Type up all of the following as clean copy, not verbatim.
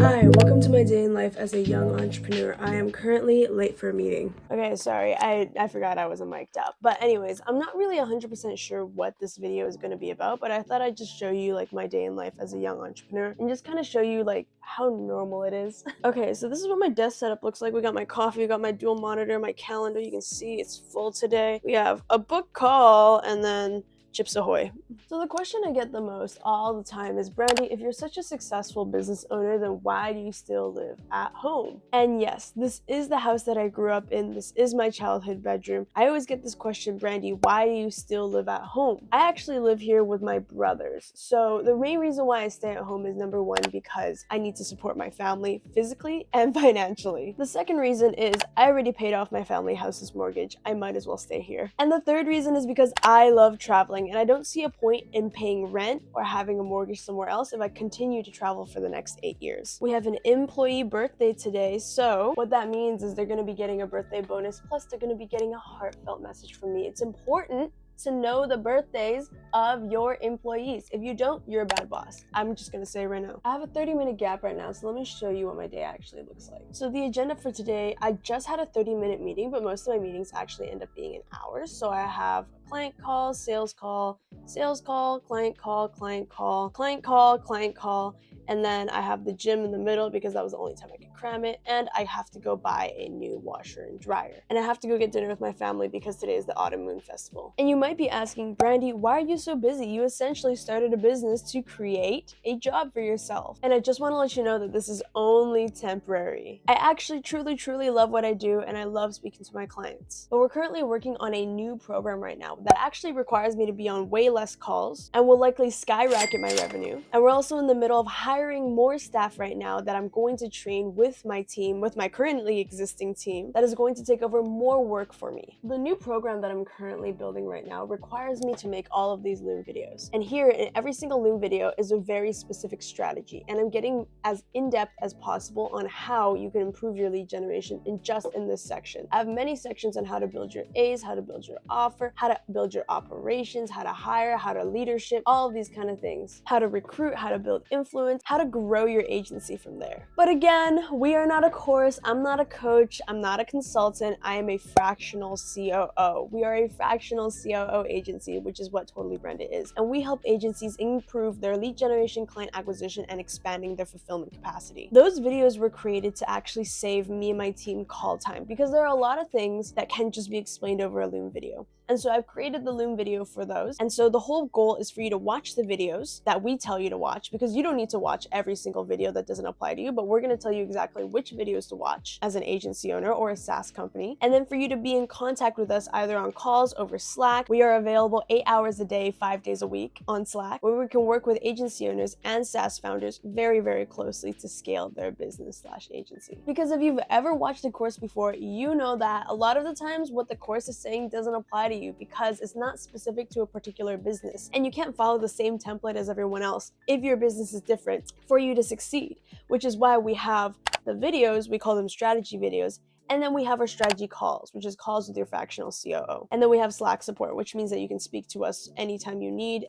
Hi, welcome to my day in life as a young entrepreneur. I am currently late for a meeting. Okay, sorry, I forgot I wasn't mic'd up. But anyways, I'm not really 100% sure what this video is going to be about, but I thought I'd just show you like my day in life as a young entrepreneur and just kind of show you like how normal it is. Okay, so this is what my desk setup looks like. We got my coffee, we got my dual monitor, my calendar. You can see it's full today. We have a book call and then Chips Ahoy. So the question I get the most all the time is, Brandie, if you're such a successful business owner, then why do you still live at home? And yes, this is the house that I grew up in. This is my childhood bedroom. I always get this question, Brandie, why do you still live at home? I actually live here with my brothers. So the main reason why I stay at home is number one, because I need to support my family physically and financially. The second reason is I already paid off my family house's mortgage. I might as well stay here. And the third reason is because I love traveling and I don't see a point in paying rent or having a mortgage somewhere else if I continue to travel for the next 8 years. We have an employee birthday today, so what that means is they're going to be getting a birthday bonus, plus they're going to be getting a heartfelt message from me. It's important to know the birthdays of your employees. If you don't, you're a bad boss. I'm just gonna say right now. I have a 30-minute gap right now, so let me show you what my day actually looks like. So the agenda for today, I just had a 30-minute meeting, but most of my meetings actually end up being in hours. So I have a client call, sales call, sales call, client call, client call, client call, client call, and then I have the gym in the middle because that was the only time I could cram it, and I have to go buy a new washer and dryer. And I have to go get dinner with my family because today is the Autumn Moon Festival. And you might be asking, Brandie, why are you so busy? You essentially started a business to create a job for yourself. And I just want to let you know that this is only temporary. I actually truly love what I do, and I love speaking to my clients. But we're currently working on a new program right now that actually requires me to be on way less calls and will likely skyrocket my revenue. And we're also in the middle of hiring more staff right now that I'm going to train with my team, with my currently existing team, that is going to take over more work for me. The new program that I'm currently building right now requires me to make all of these Loom videos. And here in every single Loom video is a very specific strategy, and I'm getting as in-depth as possible on how you can improve your lead generation in this section. I have many sections on how to build your A's, how to build your offer, how to build your operations, how to hire, how to leadership, all of these kind of things. How to recruit, how to build influence, how to grow your agency from there. But again, we are not a course, I'm not a coach, I'm not a consultant, I am a fractional COO. We are a fractional COO agency, which is what Totally Branded is. And we help agencies improve their lead generation, client acquisition, and expanding their fulfillment capacity. Those videos were created to actually save me and my team call time, because there are a lot of things that can just be explained over a Loom video. And so I've created the Loom video for those. And so the whole goal is for you to watch the videos that we tell you to watch, because you don't need to watch every single video that doesn't apply to you, but we're going to tell you exactly which videos to watch as an agency owner or a SaaS company. And then for you to be in contact with us either on calls, over Slack. We are available 8 hours a day, 5 days a week on Slack, where we can work with agency owners and SaaS founders very closely to scale their business/agency. Because if you've ever watched a course before, you know that a lot of the times what the course is saying doesn't apply to you, because it's not specific to a particular business, and you can't follow the same template as everyone else if your business is different for you to succeed, which is why we have the videos, we call them strategy videos. And then we have our strategy calls, which is calls with your fractional COO. And then we have Slack support, which means that you can speak to us anytime you need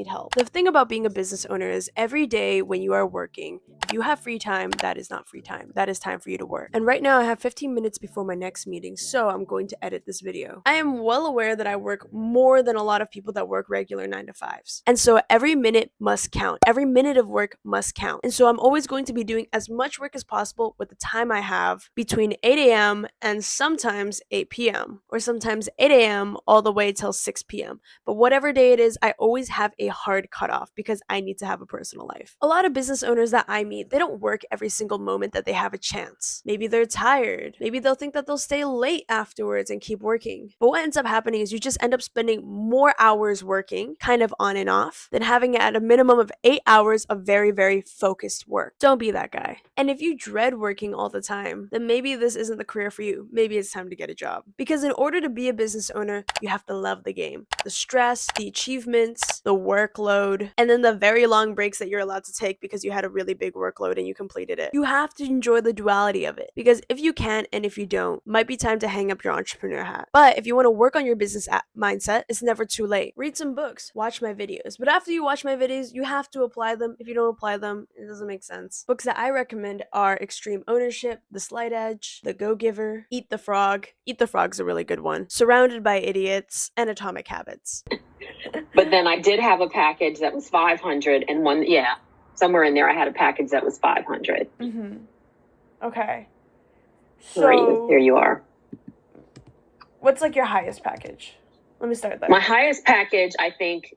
help. The thing about being a business owner is every day when you are working, if you have free time, that is not free time. That is time for you to work. And right now I have 15 minutes before my next meeting, so I'm going to edit this video. I am well aware that I work more than a lot of people that work regular 9-to-5s. And so every minute must count. Every minute of work must count. And so I'm always going to be doing as much work as possible with the time I have between 8 a.m. and sometimes 8 p.m. or sometimes 8 a.m. all the way till 6 p.m. But whatever day it is, I always have a hard cutoff because I need to have a personal life. A lot of business owners that I meet, they don't work every single moment that they have a chance. Maybe they're tired. Maybe they'll think that they'll stay late afterwards and keep working. But what ends up happening is you just end up spending more hours working, kind of on and off, than having at a minimum of 8 hours of very focused work. Don't be that guy. And if you dread working all the time, then maybe this isn't the career for you. Maybe it's time to get a job. Because in order to be a business owner, you have to love the game. The stress, the achievements, the workload, and then the very long breaks that you're allowed to take because you had a really big workload and you completed it. You have to enjoy the duality of it, because if you can and if you don't, might be time to hang up your entrepreneur hat. But if you want to work on your business mindset, it's never too late. Read some books, watch my videos. But after you watch my videos, you have to apply them. If you don't apply them, it doesn't make sense. Books that I recommend are Extreme Ownership, The Slight Edge, The Go-Giver, Eat the Frog. Eat the Frog's a really good one. Surrounded by Idiots, and Atomic Habits. But then I did have a package that was 500 and one, yeah, somewhere in there I had a package that was 500. Mm-hmm. Okay. So here you are. What's like your highest package? Let me start there. My highest package, I think,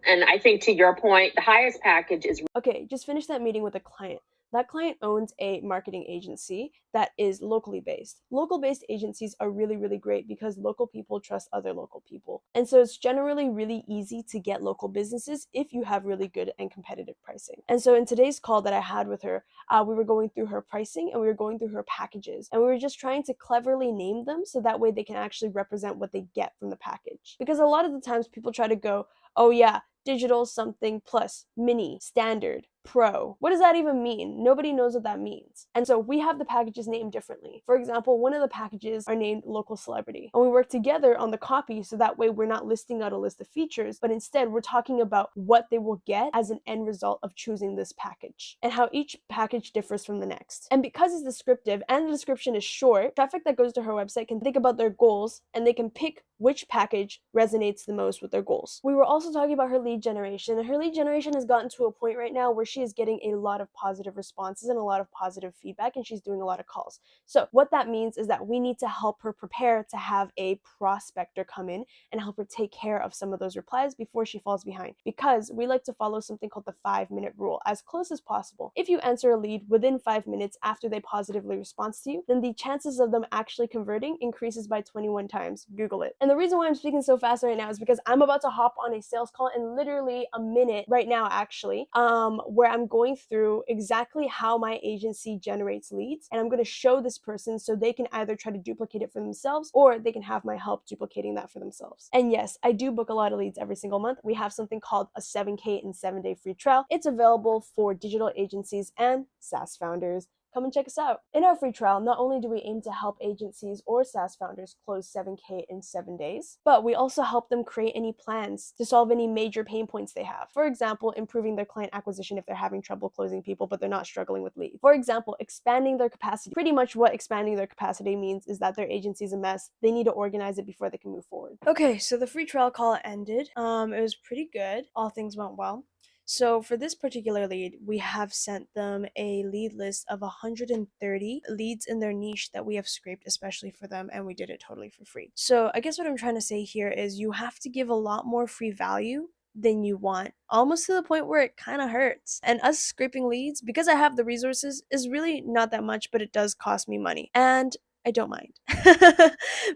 and I think to your point, the highest package is... Okay, just finish that meeting with a client. That client owns a marketing agency that is locally based. Local-based agencies are really, really great because local people trust other local people. And so it's generally really easy to get local businesses if you have really good and competitive pricing. And so in today's call that I had with her, we were going through her pricing and we were going through her packages. And we were just trying to cleverly name them so that way they can actually represent what they get from the package. Because a lot of the times people try to go, oh yeah, digital something plus, mini, standard, pro. What does that even mean? Nobody knows what that means. And so we have the packages named differently. For example, one of the packages are named local celebrity. And we work together on the copy so that way we're not listing out a list of features, but instead we're talking about what they will get as an end result of choosing this package and how each package differs from the next. And because it's descriptive and the description is short, traffic that goes to her website can think about their goals and they can pick which package resonates the most with their goals. We were also talking about her lead generation, and her lead generation has gotten to a point right now where she is getting a lot of positive responses and a lot of positive feedback, and she's doing a lot of calls. So what that means is that we need to help her prepare to have a prospector come in and help her take care of some of those replies before she falls behind, because we like to follow something called the 5-minute rule as close as possible. If you answer a lead within 5 minutes after they positively respond to you, then the chances of them actually converting increases by 21 times. Google it. And the reason why I'm speaking so fast right now is because I'm about to hop on a sales call in literally a minute right now, actually, where I'm going through exactly how my agency generates leads, and I'm going to show this person so they can either try to duplicate it for themselves or they can have my help duplicating that for themselves. And yes, I do book a lot of leads every single month. We have something called a 7K in 7-day free trial. It's available for digital agencies and SaaS founders. Come and check us out. In our free trial, not only do we aim to help agencies or SaaS founders close 7K in 7 days, but we also help them create any plans to solve any major pain points they have. For example, improving their client acquisition if they're having trouble closing people, but they're not struggling with leads. For example, expanding their capacity. Pretty much what expanding their capacity means is that their agency is a mess. They need to organize it before they can move forward. Okay, so the free trial call ended. It was pretty good. All things went well. So for this particular lead, we have sent them a lead list of 130 leads in their niche that we have scraped especially for them, and we did it totally for free. So I guess what I'm trying to say here is you have to give a lot more free value than you want, almost to the point where it kind of hurts. And us scraping leads, because I have the resources, is really not that much, but it does cost me money. And I don't mind.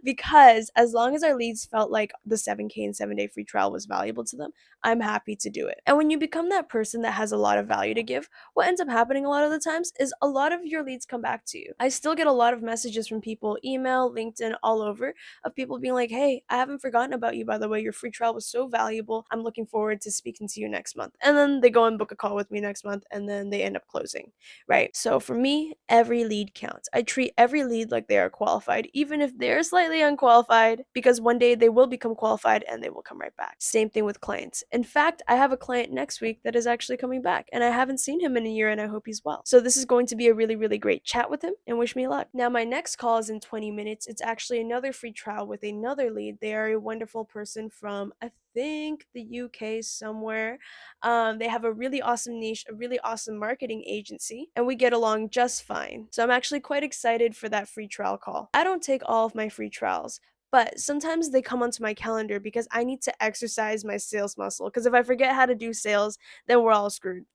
Because as long as our leads felt like the 7K and 7-day free trial was valuable to them, I'm happy to do it. And when you become that person that has a lot of value to give, what ends up happening a lot of the times is a lot of your leads come back to you. I still get a lot of messages from people, email, LinkedIn, all over, of people being like, hey, I haven't forgotten about you, by the way. Your free trial was so valuable. I'm looking forward to speaking to you next month. And then they go and book a call with me next month, and then they end up closing, right? So for me, every lead counts. I treat every lead like they are qualified, even if they're slightly unqualified, because one day they will become qualified and they will come right back. Same thing with clients. In fact, I have a client next week that is actually coming back, and I haven't seen him in a year, and I hope he's well. So this is going to be a really, really great chat with him, and wish me luck. Now, my next call is in 20 minutes. It's actually another free trial with another lead. They are a wonderful person from, I think, the UK somewhere. They have a really awesome niche, a really awesome marketing agency, and we get along just fine. So I'm actually quite excited for that free trial call. I don't take all of my free trials, but sometimes they come onto my calendar because I need to exercise my sales muscle. Because if I forget how to do sales, then we're all screwed.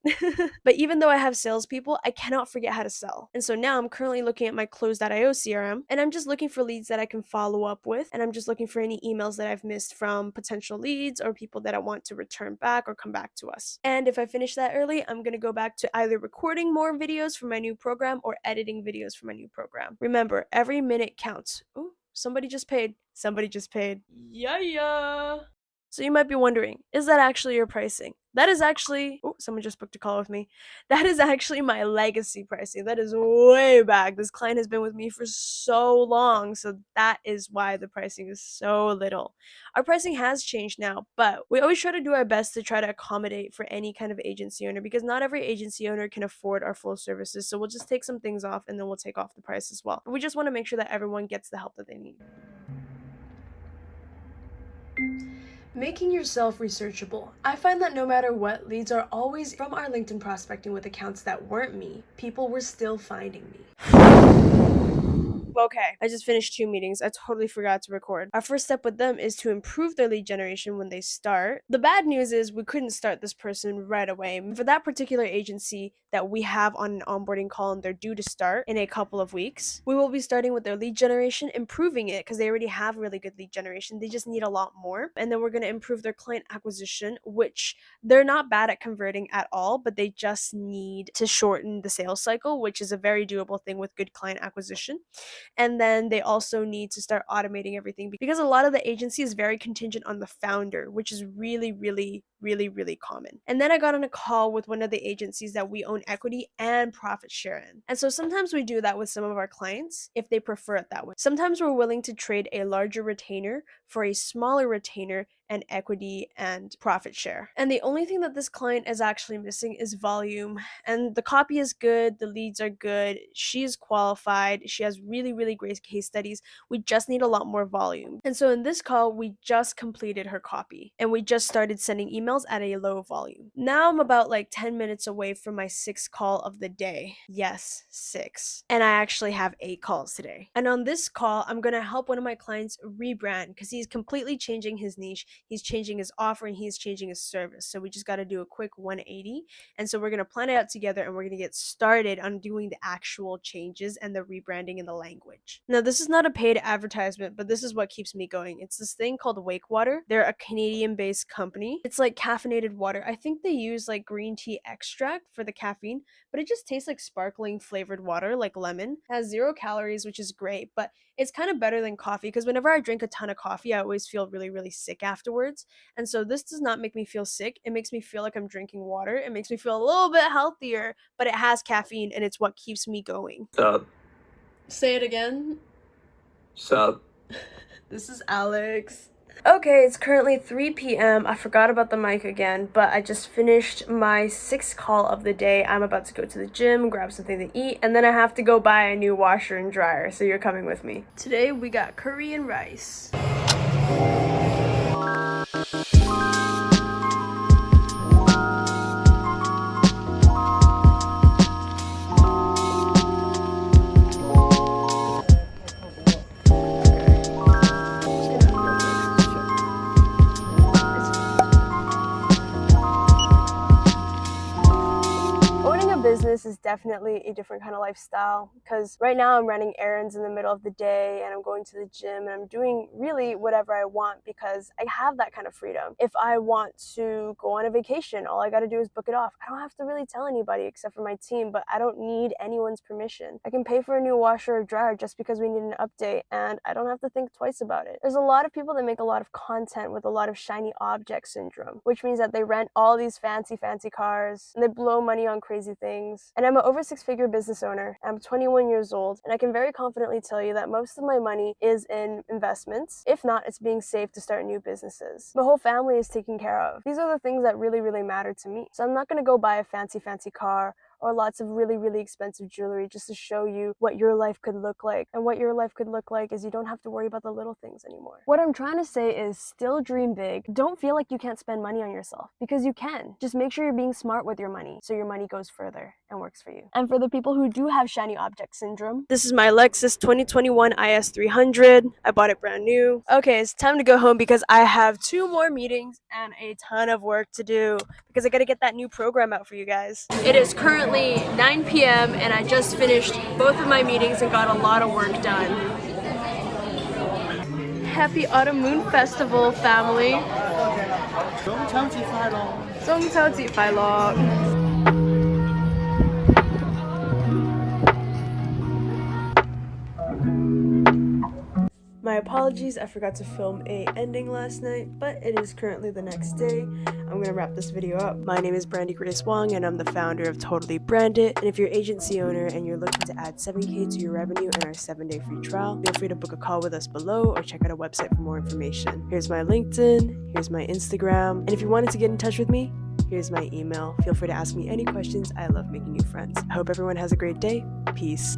But even though I have salespeople, I cannot forget how to sell. And so now I'm currently looking at my Close.io CRM, and I'm just looking for leads that I can follow up with, and I'm just looking for any emails that I've missed from potential leads or people that I want to return back or come back to us. And if I finish that early, I'm gonna go back to either recording more videos for my new program or editing videos for my new program. Remember, every minute counts. Ooh, somebody just paid. Somebody just paid. Yeah. So you might be wondering, is that actually your pricing? That is actually, oh, someone just booked a call with me. That is actually my legacy pricing. That is way back. This client has been with me for so long. So that is why the pricing is so little. Our pricing has changed now, but we always try to do our best to try to accommodate for any kind of agency owner because not every agency owner can afford our full services. So we'll just take some things off and then we'll take off the price as well. But we just want to make sure that everyone gets the help that they need. Making yourself researchable. I find that no matter what, leads are always from our LinkedIn prospecting with accounts that weren't me. People were still finding me. Okay, I just finished 2 meetings. I totally forgot to record. Our first step with them is to improve their lead generation when they start. The bad news is we couldn't start this person right away. For that particular agency that we have on an onboarding call and they're due to start in a couple of weeks, we will be starting with their lead generation, improving it because they already have really good lead generation. They just need a lot more. And then we're going to improve their client acquisition, which they're not bad at converting at all, but they just need to shorten the sales cycle, which is a very doable thing with good client acquisition. And then they also need to start automating everything because a lot of the agency is very contingent on the founder, which is really common. And then I got on a call with one of the agencies that we own equity and profit share in. And so sometimes we do that with some of our clients if they prefer it that way. Sometimes we're willing to trade a larger retainer for a smaller retainer and equity and profit share. And the only thing that this client is actually missing is volume. And the copy is good, the leads are good, she's qualified, she has really great case studies. We just need a lot more volume. And so in this call, we just completed her copy and we just started sending emails at a low volume. Now I'm about like 10 minutes away from my 6th call of the day. Yes, 6. And I actually have 8 calls today. And on this call, I'm gonna help one of my clients rebrand because he's completely changing his niche. He's changing his offer and he's changing his service. So we just got to do a quick 180. And so we're going to plan it out together and we're going to get started on doing the actual changes and the rebranding and the language. Now, this is not a paid advertisement, but this is what keeps me going. It's this thing called Wake Water. They're a Canadian-based company. It's like caffeinated water. I think they use like green tea extract for the caffeine, but it just tastes like sparkling flavored water, like lemon. It has 0 calories, which is great, but it's kind of better than coffee because whenever I drink a ton of coffee, I always feel really sick afterwards. And so this does not make me feel sick. It makes me feel like I'm drinking water. It makes me feel a little bit healthier, but it has caffeine and it's what keeps me going. Sup? Say it again. Sup? This is Alex. Okay, it's currently 3 p.m. I forgot about the mic again, but I just finished my 6th call of the day. I'm about to go to the gym, grab something to eat, and then I have to go buy a new washer and dryer, so you're coming with me. Today we got curry and rice. Business is definitely a different kind of lifestyle because right now I'm running errands in the middle of the day and I'm going to the gym and I'm doing really whatever I want because I have that kind of freedom. If I want to go on a vacation, all I got to do is book it off. I don't have to really tell anybody except for my team, but I don't need anyone's permission. I can pay for a new washer or dryer just because we need an update and I don't have to think twice about it. There's a lot of people that make a lot of content with a lot of shiny object syndrome, which means that they rent all these fancy cars and they blow money on crazy things. And I'm an over 6-figure business owner. I'm 21 years old, and I can very confidently tell you that most of my money is in investments. If not, it's being saved to start new businesses. My whole family is taken care of. These are the things that really matter to me. So I'm not going to go buy a fancy car or lots of really, really expensive jewelry just to show you what your life could look like. And what your life could look like is you don't have to worry about the little things anymore. What I'm trying to say is still dream big. Don't feel like you can't spend money on yourself, because you can. Just make sure you're being smart with your money so your money goes further and works for you. And for the people who do have shiny object syndrome, this is my Lexus 2021 IS300. I bought it brand new. Okay, it's time to go home because I have 2 more meetings and a ton of work to do because I gotta get that new program out for you guys. It is currently 9 p.m. and I just finished both of my meetings and got a lot of work done. Happy Autumn Moon Festival, family! 中秋節快樂！中秋節快樂！ My apologies, I forgot to film a ending last night, but it is currently the next day. I'm gonna wrap this video up. My name is Brandie Wong and I'm the founder of Totally Branded. And if you're an agency owner and you're looking to add 7K to your revenue in our 7-day free trial, feel free to book a call with us below or check out our website for more information. Here's my LinkedIn, here's my Instagram, and if you wanted to get in touch with me, here's my email. Feel free to ask me any questions. I love making new friends. I hope everyone has a great day. Peace.